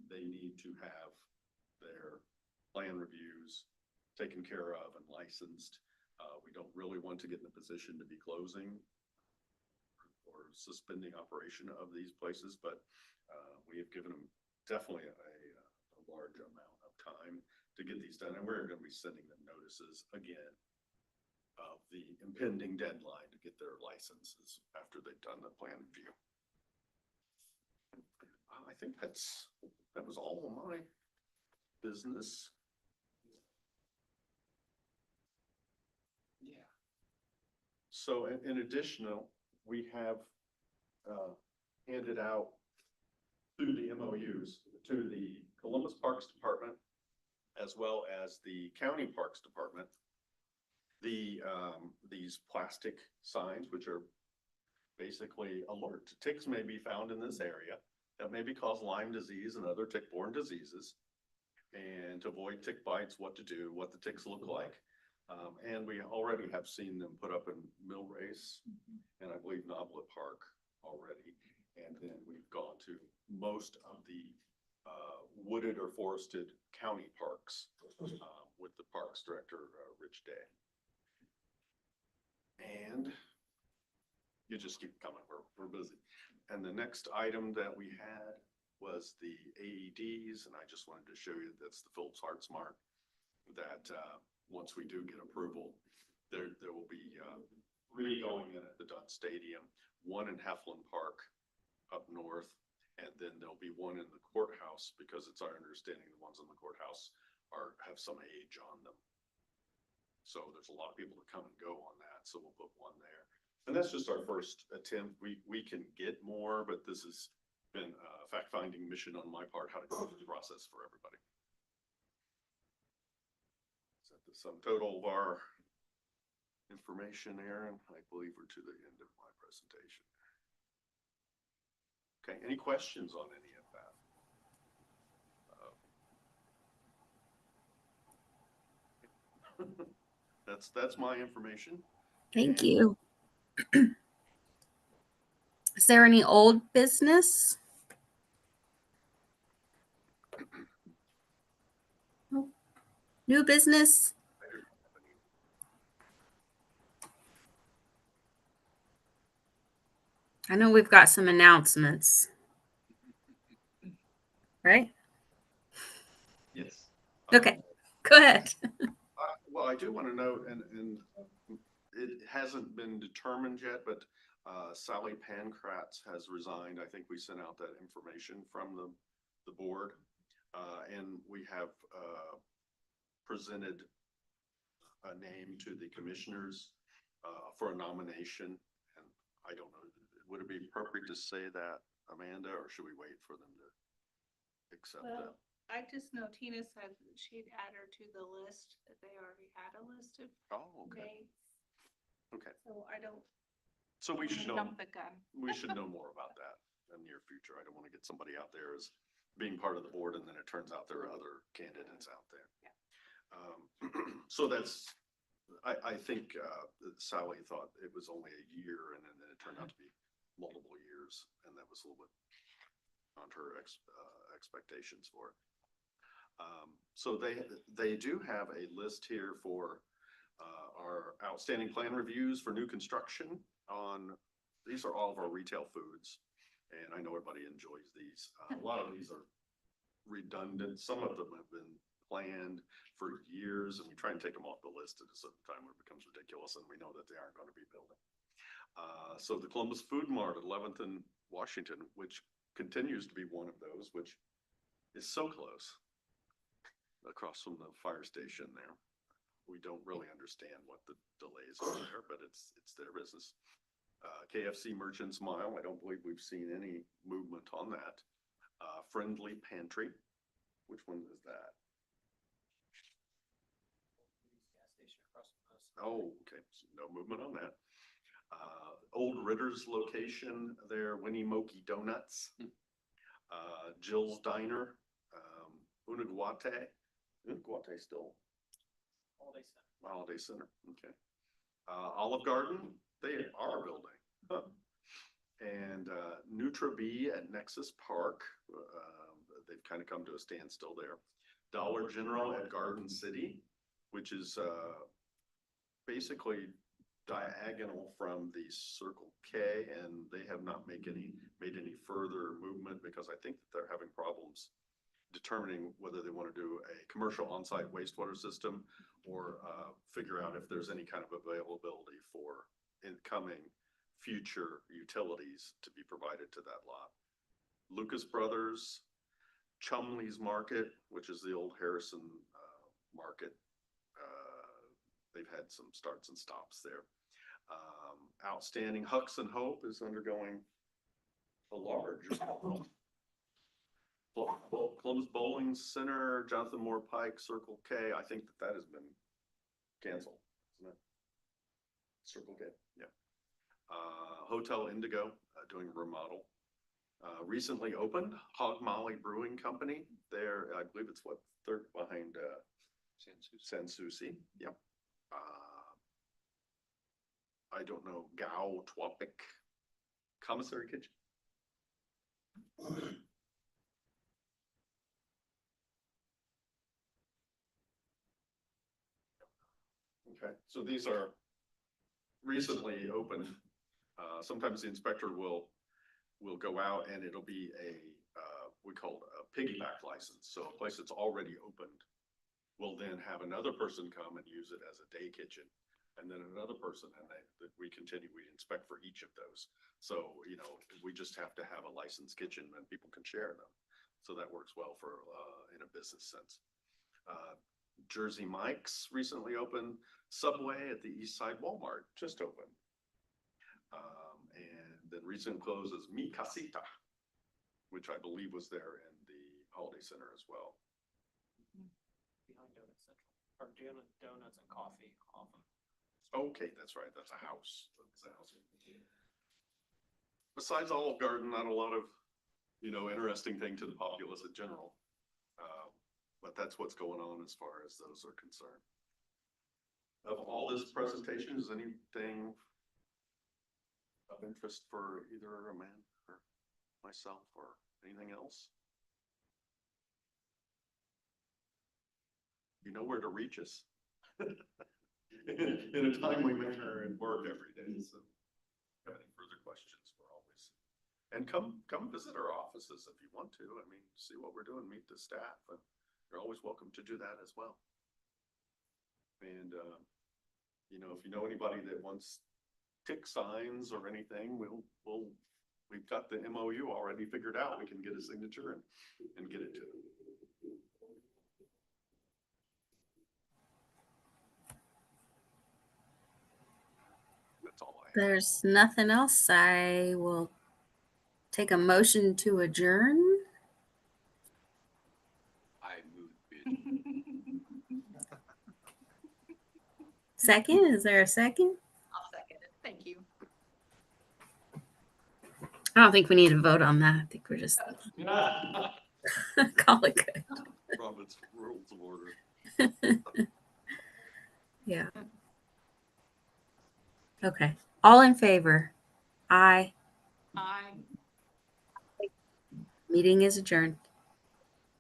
they need to have their plan reviews taken care of and licensed. We don't really want to get in a position to be closing or suspending operation of these places, but we have given them definitely a large amount of time to get these done, and we're going to be sending them notices again of the impending deadline to get their licenses after they've done the plan review. I think that was all of my business. Yeah. So in additional, we have handed out through the MOUs to the Columbus Parks Department as well as the County Parks Department these plastic signs, which are basically alert. Ticks may be found in this area that maybe cause Lyme disease and other tick-borne diseases. And to avoid tick bites, what to do, what the ticks look like. And we already have seen them put up in Mill Race and I believe Noblet Park already. And then we've gone to most of the wooded or forested county parks with the Parks Director, Rich Day. And you just keep coming, we're busy. And the next item that we had was the AEDs, and I just wanted to show you that's the Phillips Heart Smart, that once we do get approval, there will be 3 going in at the Dunn Stadium, 1 in Heflin Park up north, and then there'll be 1 in the courthouse, because it's our understanding the ones in the courthouse have some age on them. So there's a lot of people that come and go on that, so we'll put 1 there. And that's just our first attempt. We can get more, but this has been a fact-finding mission on my part, how to go through the process for everybody. So the sum total of our information, Aaron. I believe we're to the end of my presentation. Okay, any questions on any of that? That's my information. Thank you. Is there any old business? No. New business? I know we've got some announcements. Right? Yes. Okay, go ahead. Well, I do want to note, and it hasn't been determined yet, but Sally Pancratz has resigned. I think we sent out that information from the board. And we have presented a name to the commissioners for a nomination. And I don't know, would it be appropriate to say that, Amanda, or should we wait for them to accept that? Well, I just know Tina said that she'd add her to the list, that they already had a list of Oh, okay. names. Okay. So I don't So we should know. jump the gun. We should know more about that in the near future. I don't want to get somebody out there as being part of the board and then it turns out there are other candidates out there. Yeah. So that's, I think Sally thought it was only a year and then it turned out to be multiple years. And that was a little bit on her expectations for it. So they do have a list here for our outstanding plan reviews for new construction on, these are all of our retail foods. And I know everybody enjoys these. A lot of these are redundant. Some of them have been planned for years and we try and take them off the list at a certain time when it becomes ridiculous and we know that they aren't going to be building. So the Columbus Food Mart at 11th and Washington, which continues to be one of those, which is so close across from the fire station there. We don't really understand what the delays are there, but it's their business. KFC Merchants Mile, I don't believe we've seen any movement on that. Friendly Pantry, which one is that? Gas station across from us. Oh, okay, so no movement on that. Old Ritter's location there, Winnie Moki Donuts. Jill's Diner, Unaguate still. Holiday Center, okay. Olive Garden, they are building. Huh. And Nutra Bee at Nexus Park, they've kind of come to a standstill there. Dollar General at Garden City, which is basically diagonal from the Circle K, and they have not made any further movement because I think that they're having problems determining whether they want to do a commercial on-site wastewater system or figure out if there's any kind of availability for incoming future utilities to be provided to that lot. Lucas Brothers, Chumley's Market, which is the old Harrison market. They've had some starts and stops there. Outstanding Hucks and Hope is undergoing a large Columbus Bowling Center, Jonathan Moore Pike, Circle K. I think that has been canceled, isn't it? Circle K, yeah. Hotel Indigo doing a remodel. Recently opened Hog Molly Brewing Company. There, I believe it's what, third behind San Souci. Yep. I don't know, Gao Twapik Commissary Kitchen. Okay, so these are recently opened. Sometimes the inspector will go out and it'll be we call it a piggyback license. So a place that's already opened will then have another person come and use it as a day kitchen. And then another person, and we inspect for each of those. So, you know, we just have to have a licensed kitchen and people can share them. So that works well for in a business sense. Jersey Mike's recently opened. Subway at the East Side Walmart just opened. And then recent closes Mi Casita, which I believe was there in the Holiday Center as well. Behind Donut Central, or Donuts and Coffee off of Okay, that's right, that's a house. That's a house. Besides Olive Garden, not a lot of, interesting thing to the populace in general. But that's what's going on as far as those are concerned. Of all this presentation, is anything of interest for either Amanda or myself or anything else? You know where to reach us. In a timely manner and work every day, so. If you have any further questions, we're always, and come visit our offices if you want to. I mean, see what we're doing, meet the staff, and you're always welcome to do that as well. And, if you know anybody that wants tick signs or anything, we've got the MOU already figured out. We can get a signature and get it to them. That's all I have. There's nothing else. I will take a motion to adjourn. I move it. Second, is there a second? I'll second it. Thank you. I don't think we need to vote on that. I think we're just call it good. Robert's Rules of Order. Yeah. Okay. All in favor? Aye. I Meeting is adjourned.